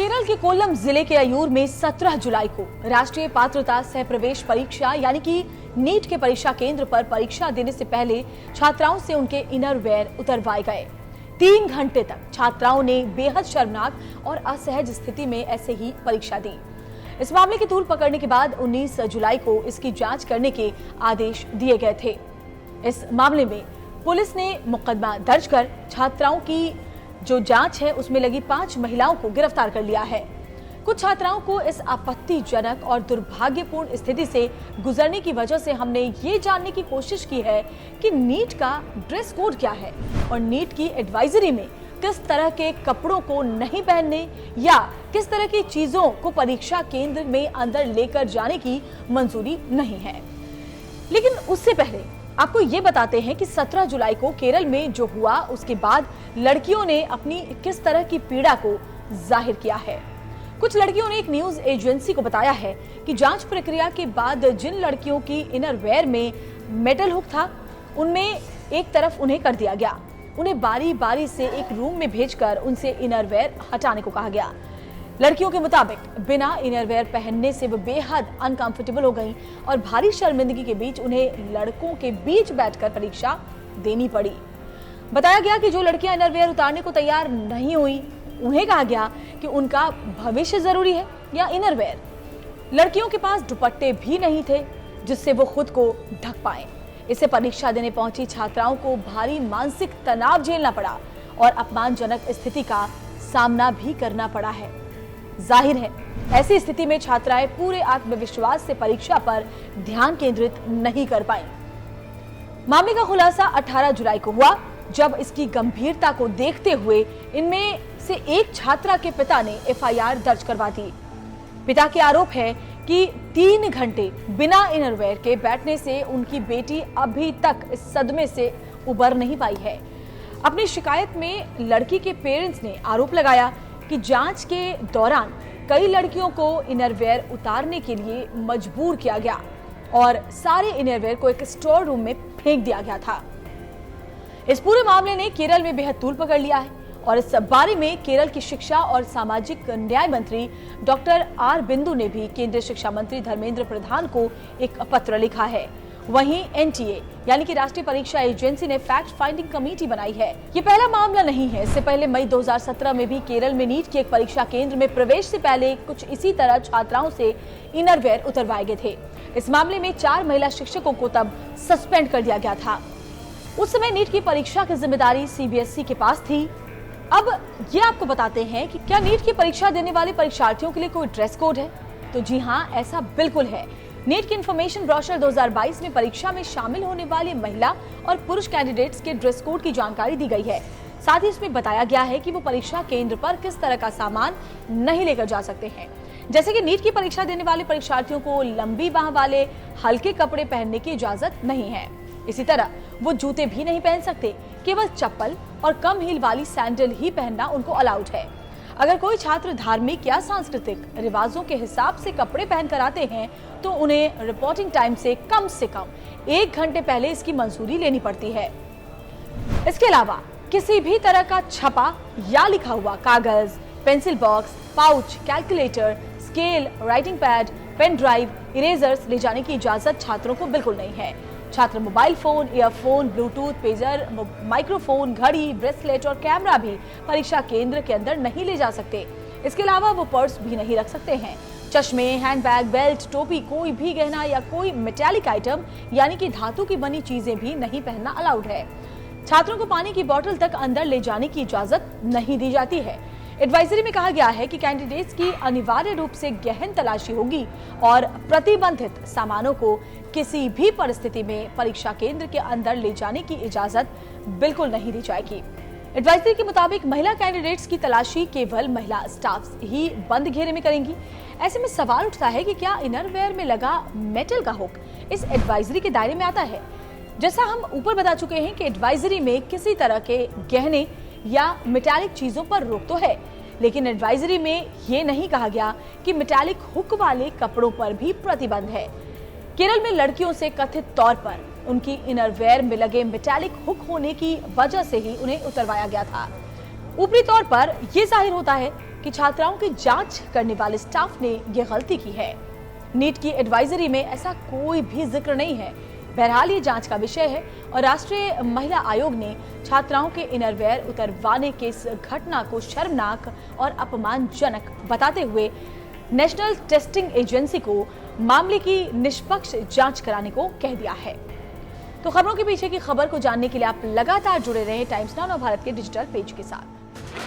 केरल के कोल्लम जिले के अयूर में 17 जुलाई को राष्ट्रीय पात्रता सह प्रवेश परीक्षा यानी कि नीट के परीक्षा केंद्र पर परीक्षा देने से पहले छात्राओं से उनके इनर वेयर उतरवाए गए। 3 घंटे तक छात्राओं ने बेहद शर्मनाक और असहज स्थिति में ऐसे ही परीक्षा दी। इस मामले की तूल पकड़ने के बाद 19 जुलाई को इसकी जांच करने के आदेश दिए गए थे। इस मामले में पुलिस ने मुकदमा दर्ज कर छात्राओं की जो जांच है उसमें लगी 5 महिलाओं को गिरफ्तार कर लिया है। कुछ छात्राओं को इस आपत्तिजनक और दुर्भाग्यपूर्ण स्थिति से गुजरने की वजह से हमने ये जानने की कोशिश की है कि नीट का ड्रेस कोड क्या है और नीट की एडवाइजरी में किस तरह के कपड़ों को नहीं पहनने या किस तरह की चीजों को परीक्षा केंद्र में अंदर लेकर जाने की मंजूरी नहीं है। लेकिन उससे पहले आपको ये बताते हैं कि 17 जुलाई को केरल में जो हुआ उसके बाद लड़कियों ने अपनी किस तरह की पीड़ा को जाहिर किया है। कुछ लड़कियों ने एक न्यूज एजेंसी को बताया है कि जांच प्रक्रिया के बाद जिन लड़कियों की इनर वेयर में मेटल हुक था उनमें एक तरफ उन्हें कर दिया गया। उन्हें बारी बारी से एक रूम में भेजकर उनसे इनर वेयर हटाने को कहा गया। लड़कियों के मुताबिक बिना इनरवेयर पहनने से वो बेहद अनकंफर्टेबल हो गईं और भारी शर्मिंदगी के बीच उन्हें लड़कों के बीच बैठकर परीक्षा देनी पड़ी। बताया गया कि जो लड़कियां इनरवेयर उतारने को तैयार नहीं हुई उन्हें कहा गया कि उनका भविष्य जरूरी है या इनरवेयर। लड़कियों के पास दुपट्टे भी नहीं थे जिससे वो खुद को ढक पाए। इससे परीक्षा देने पहुंची छात्राओं को भारी मानसिक तनाव झेलना पड़ा और अपमानजनक स्थिति का सामना भी करना पड़ा है। जाहिर है ऐसी स्थिति में छात्राएं पूरे आत्मविश्वास से परीक्षा पर ध्यान केंद्रित नहीं कर पाईं। मामले का खुलासा 18 जुलाई को हुआ जब इसकी गंभीरता को देखते हुए इनमें से एक छात्रा के पिता ने एफआईआर दर्ज करवा दी। पिता के आरोप है कि 3 घंटे बिना इनरवेयर के बैठने से उनकी बेटी अभी तक इस सदमे से उबर नहीं पाई है। अपनी शिकायत में लड़की के पेरेंट्स ने आरोप लगाया कि जांच के दौरान कई लड़कियों को इनरवेयर उतारने के लिए मजबूर किया गया और सारे इनरवेयर को एक स्टोर रूम में फेंक दिया गया था। इस पूरे मामले ने केरल में बेहद तूल पकड़ लिया है और इस बारे में केरल की शिक्षा और सामाजिक न्याय मंत्री डॉक्टर आर बिंदु ने भी केंद्रीय शिक्षा मंत्री धर्मेंद्र प्रधान को एक पत्र लिखा है। वहीं एनटीए यानी कि राष्ट्रीय परीक्षा एजेंसी ने फैक्ट फाइंडिंग कमेटी बनाई है। ये पहला मामला नहीं है। इससे पहले मई 2017 में भी केरल में नीट के एक परीक्षा केंद्र में प्रवेश से पहले कुछ इसी तरह छात्राओं से इनरवेयर उतरवाए गए थे। इस मामले में 4 महिला शिक्षकों को तब सस्पेंड कर दिया गया था। उस समय नीट की परीक्षा की जिम्मेदारी सीबीएसई के पास थी। अब ये आपको बताते हैं कि क्या नीट की परीक्षा देने वाले परीक्षार्थियों के लिए कोई ड्रेस कोड है? तो जी हाँ, ऐसा बिल्कुल है। नीट की इन्फॉर्मेशन ब्रोशर 2022 में परीक्षा में शामिल होने वाले महिला और पुरुष कैंडिडेट्स के ड्रेस कोड की जानकारी दी गई है। साथ ही इसमें बताया गया है कि वो परीक्षा केंद्र पर किस तरह का सामान नहीं लेकर जा सकते हैं। जैसे कि नीट की परीक्षा देने वाले परीक्षार्थियों को लंबी बाह वाले हल्के कपड़े पहनने की इजाजत नहीं है। इसी तरह वो जूते भी नहीं पहन सकते, केवल चप्पल और कम हील वाली सैंडल ही पहनना उनको अलाउड है। अगर कोई छात्र धार्मिक या सांस्कृतिक रिवाजों के हिसाब से कपड़े पहनकर आते हैं तो उन्हें रिपोर्टिंग टाइम से कम 1 घंटे पहले इसकी मंजूरी लेनी पड़ती है। इसके अलावा किसी भी तरह का छपा या लिखा हुआ कागज, pencil box, pouch, calculator, scale, writing pad, pen drive, erasers ले जाने की इजाजत छात्रों को बिल्कुल नहीं है। छात्र mobile phone, earphone, Bluetooth, pager, microphone, घड़ी, ब्रेसलेट और कैमरा भी परीक्षा केंद्र के अंदर नहीं ले जा सकते। इसके अलावा वो पर्स भी नहीं रख सकते हैं। चश्मे, हैंडबैग, बेल्ट, टोपी, कोई भी गहना या कोई मेटालिक आइटम यानी कि धातु की बनी चीजें भी नहीं पहनना अलाउड है। छात्रों को पानी की बोतल तक अंदर ले जाने की इजाजत नहीं दी जाती है। एडवाइजरी में कहा गया है कि कैंडिडेट्स की अनिवार्य रूप से गहन तलाशी होगी और प्रतिबंधित सामानों को किसी भी परिस्थिति में परीक्षा केंद्र के अंदर ले जाने की इजाजत बिल्कुल नहीं दी जाएगी। एडवाइजरी के मुताबिक महिला कैंडिडेट्स की तलाशी केवल महिला स्टाफ ही बंद घेरे में करेंगी। ऐसे में सवाल उठता है कि क्या इनरवेयर में लगा मेटल का हुक इस एडवाइजरी के दायरे में आता है? जैसा हम ऊपर बता चुके हैं कि एडवाइजरी में किसी तरह के गहने या मेटालिक चीजों पर रोक तो है, लेकिन एडवाइजरी में ये नहीं कहा गया कि मेटालिक हुक वाले कपड़ों पर भी प्रतिबंध है। केरल में लड़कियों से कथित तौर पर उनकी इनरवेयर में लगे मेटालिक हुक होने की वजह से ही उन्हें उतरवाया गया था। ऊपरी तौर पर यह जाहिर होता है कि छात्राओं की जांच करने वाले स्टाफ ने यह गलती की है। नीट की एडवाइजरी में ऐसा कोई भी जिक्र नहीं है। बहरहाल ये जांच का विषय है और राष्ट्रीय महिला आयोग ने छात्राओं के इनरवेयर उतरवाने के इस घटना को शर्मनाक और अपमानजनक बताते हुए नेशनल टेस्टिंग एजेंसी को मामले की निष्पक्ष जांच कराने को कह दिया है। तो खबरों के पीछे की खबर को जानने के लिए आप लगातार जुड़े रहें टाइम्स नाउ और भारत के डिजिटल पेज के साथ।